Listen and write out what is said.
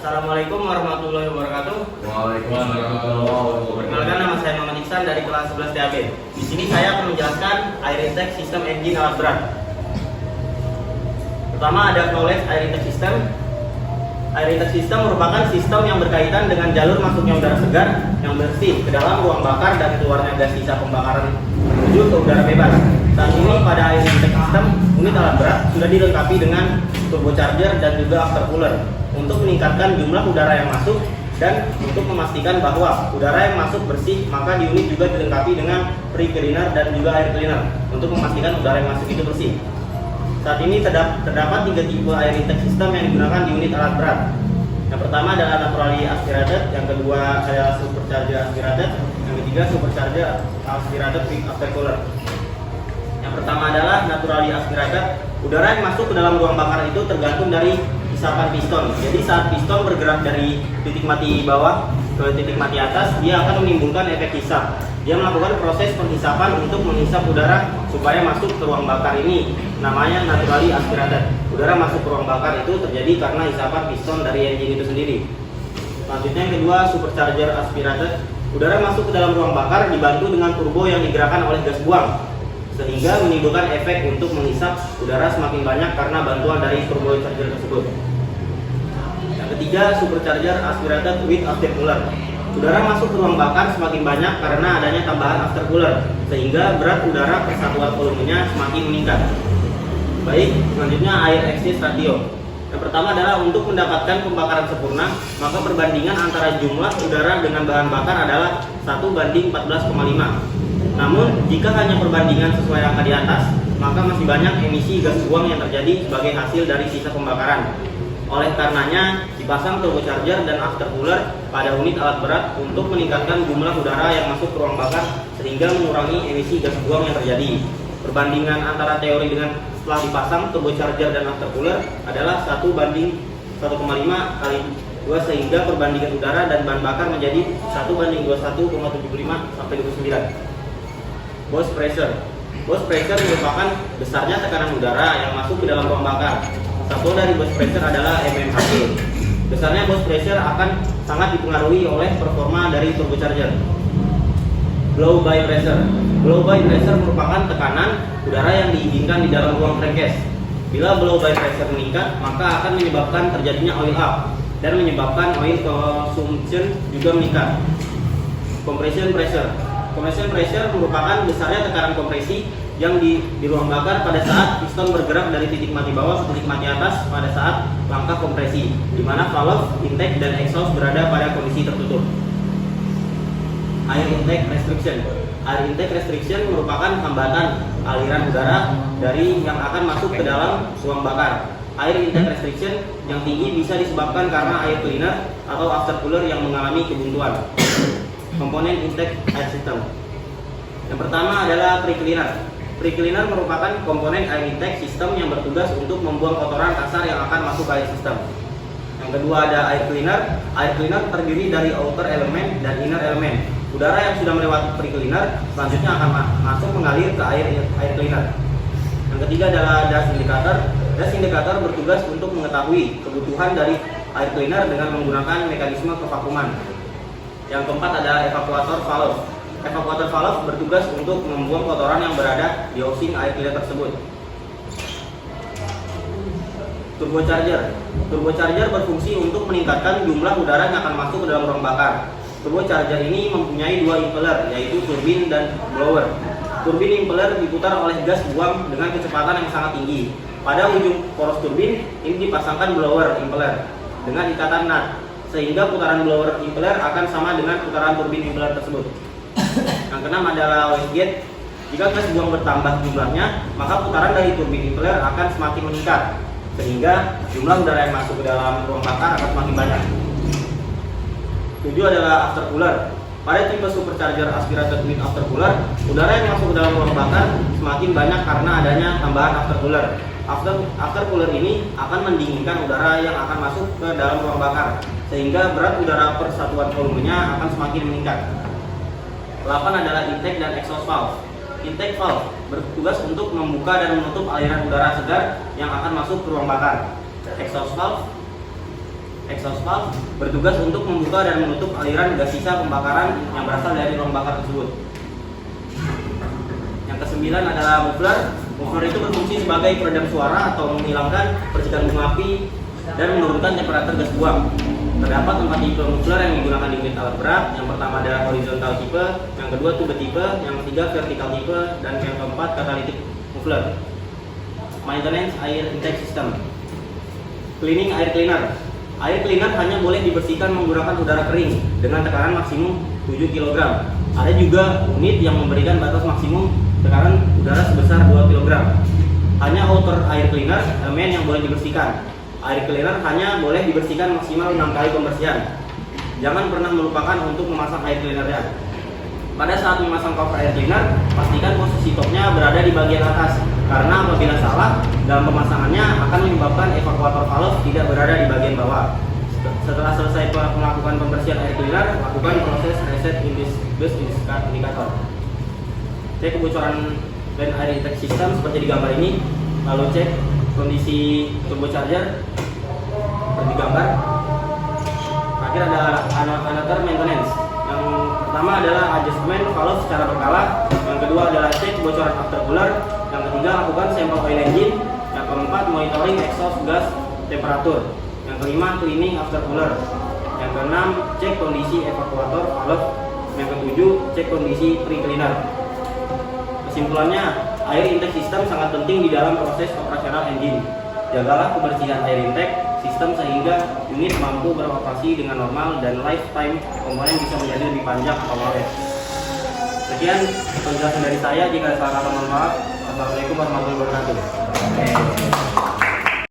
Assalamualaikum warahmatullahi wabarakatuh. Waalaikumsalam warahmatullahi wabarakatuh. Perkenalkan, nama saya Muhammad Iksan dari kelas 11 TAB. Di sini saya akan menjelaskan air intake sistem engine alat berat. Pertama ada knowledge air intake system. Air intake system merupakan sistem yang berkaitan dengan jalur masuknya udara segar yang bersih ke dalam ruang bakar dan keluarnya gas sisa pembakaran menuju ke udara bebas. Saat ini pada air intake system, unit alat berat sudah dilengkapi dengan turbocharger dan juga aftercooler untuk meningkatkan jumlah udara yang masuk dan untuk memastikan bahwa udara yang masuk bersih, maka di unit juga dilengkapi dengan pre-cleaner dan juga air cleaner untuk memastikan udara yang masuk itu bersih. Saat ini terdapat 3 tipe air intake system yang digunakan di unit alat berat. Yang pertama adalah naturally aspirated, yang kedua adalah supercharger aspirated, yang ketiga supercharger aspirated with aftercooler. Yang pertama adalah naturally aspirated. Udara yang masuk ke dalam ruang bakar itu tergantung dari hisapan piston. Jadi saat piston bergerak dari titik mati bawah ke titik mati atas, dia akan menimbulkan efek hisap. Dia melakukan proses penghisapan untuk menghisap udara supaya masuk ke ruang bakar ini. Namanya naturally aspirated. Udara masuk ke ruang bakar itu terjadi karena hisapan piston dari engine itu sendiri. Selanjutnya yang kedua, supercharger aspirated. Udara masuk ke dalam ruang bakar dibantu dengan turbo yang digerakkan oleh gas buang, sehingga menimbulkan efek untuk menghisap udara semakin banyak karena bantuan dari turbocharger tersebut. Yang ketiga, supercharger aspirated with aftercooler. Udara masuk ke ruang bakar semakin banyak karena adanya tambahan aftercooler, sehingga berat udara persatuan volumenya semakin meningkat. Baik, selanjutnya air exchange ratio. Yang pertama adalah untuk mendapatkan pembakaran sempurna, maka perbandingan antara jumlah udara dengan bahan bakar adalah 1:14,5. Namun, jika hanya perbandingan sesuai angka di atas, maka masih banyak emisi gas buang yang terjadi sebagai hasil dari sisa pembakaran. Oleh karenanya, dipasang turbocharger dan aftercooler pada unit alat berat untuk meningkatkan jumlah udara yang masuk ke ruang bakar sehingga mengurangi emisi gas buang yang terjadi. Perbandingan antara teori dengan setelah dipasang turbocharger dan aftercooler adalah 1:1,5 kali 2, sehingga perbandingan udara dan bahan bakar menjadi 1:21,75 sampai 29. Burst pressure. Burst pressure merupakan besarnya tekanan udara yang masuk ke dalam ruang bakar. Satu dari burst pressure adalah mmHg. Besarnya burst pressure akan sangat dipengaruhi oleh performa dari turbocharger. Blow by pressure. Blow by pressure merupakan tekanan udara yang diinginkan di dalam ruang crankcase. Bila blow by pressure meningkat, maka akan menyebabkan terjadinya oil up dan menyebabkan oil consumption juga meningkat. Compression pressure. Compression pressure merupakan besarnya tekanan kompresi yang di ruang bakar pada saat piston bergerak dari titik mati bawah ke titik mati atas pada saat langkah kompresi, di mana valve, intake, dan exhaust berada pada kondisi tertutup. Air intake restriction. Air intake restriction merupakan hambatan aliran udara dari yang akan masuk ke dalam ruang bakar. Air intake restriction yang tinggi bisa disebabkan karena air cleaner atau aftercooler yang mengalami kebuntuan. Komponen intake air system. Yang pertama adalah pre-cleaner. Pre-cleaner merupakan komponen air intake system yang bertugas untuk membuang kotoran kasar yang akan masuk ke air system. Yang kedua ada air cleaner. Air cleaner terdiri dari outer element dan inner element. Udara yang sudah melewati pre-cleaner selanjutnya akan masuk mengalir ke air cleaner. Yang ketiga adalah dust indicator. Dust indicator bertugas untuk mengetahui kebutuhan dari air cleaner dengan menggunakan mekanisme kevakuuman. Yang keempat adalah evakuator valve. Evakuator valve bertugas untuk membuang kotoran yang berada di housing air cleaner tersebut. Turbocharger. Turbocharger berfungsi untuk meningkatkan jumlah udara yang akan masuk ke dalam ruang bakar. Turbocharger ini mempunyai 2 impeller, yaitu turbin dan blower. Turbin impeller diputar oleh gas buang dengan kecepatan yang sangat tinggi. Pada ujung poros turbin ini dipasangkan blower impeller dengan ikatan nut, sehingga putaran blower impeller akan sama dengan putaran turbin impeller tersebut. Yang keenam adalah wastegate. Jika gas buang bertambah jumlahnya, maka putaran dari turbin impeller akan semakin meningkat, sehingga jumlah udara yang masuk ke dalam ruang bakar akan semakin banyak. 7 adalah aftercooler. Pada tipe supercharger aspirated with aftercooler, udara yang masuk ke dalam ruang bakar semakin banyak karena adanya tambahan aftercooler. Aftercooler ini akan mendinginkan udara yang akan masuk ke dalam ruang bakar, sehingga berat udara persatuan volumenya akan semakin meningkat. 8 adalah intake dan exhaust valve. Intake valve bertugas untuk membuka dan menutup aliran udara segar yang akan masuk ke ruang bakar. Exhaust valve exhaust valve bertugas untuk membuka dan menutup aliran gas sisa pembakaran yang berasal dari ruang bakar tersebut. Yang kesembilan adalah muffler. Muffler itu berfungsi sebagai peredam suara atau menghilangkan percikan bunga api dan menurunkan temperatur gas buang. Terdapat 4 tipe muffler yang digunakan di unit alat berat. Yang pertama adalah horizontal tipe, yang kedua tube tipe, yang ketiga vertical tipe, dan yang keempat catalytic muffler. Maintenance air intake system. Cleaning air cleaner. Air cleaner hanya boleh dibersihkan menggunakan udara kering dengan tekanan maksimum 7 kg. Ada juga unit yang memberikan batas maksimum tekanan udara sebesar 2 kg. Hanya outer air cleaner elemen yang boleh dibersihkan. Air cleaner hanya boleh dibersihkan maksimal 6 kali pembersihan. Jangan pernah melupakan untuk memasang air cleanernya. Pada saat memasang cover air cleaner, pastikan posisi topnya berada di bagian atas, karena apabila salah dalam pemasangannya akan menyebabkan evakuator valve tidak berada di bagian bawah. Setelah selesai melakukan pembersihan air cleaner, lakukan proses reset gas indicator. Cek kebocoran dan air intake system seperti di gambar ini, lalu cek kondisi turbocharger seperti di gambar. Terakhir ada another maintenance. Yang pertama adalah adjustment valve secara berkala, yang kedua adalah cek kebocoran aftercooler, yang ketiga lakukan sampel oil engine, yang keempat monitoring exhaust gas temperatur, yang kelima cleaning aftercooler, yang keenam cek kondisi evakuator valve, yang ketujuh cek kondisi pre-cleaner. Kesimpulannya, air intake system sangat penting di dalam proses operasional engine. Jagalah kebersihan air intake sistem sehingga unit mampu beroperasi dengan normal dan lifetime komponen bisa menjadi lebih panjang atau awet. Sekian penjelasan dari saya. Jika ada salah kata mohon maaf. Assalamualaikum warahmatullahi wabarakatuh.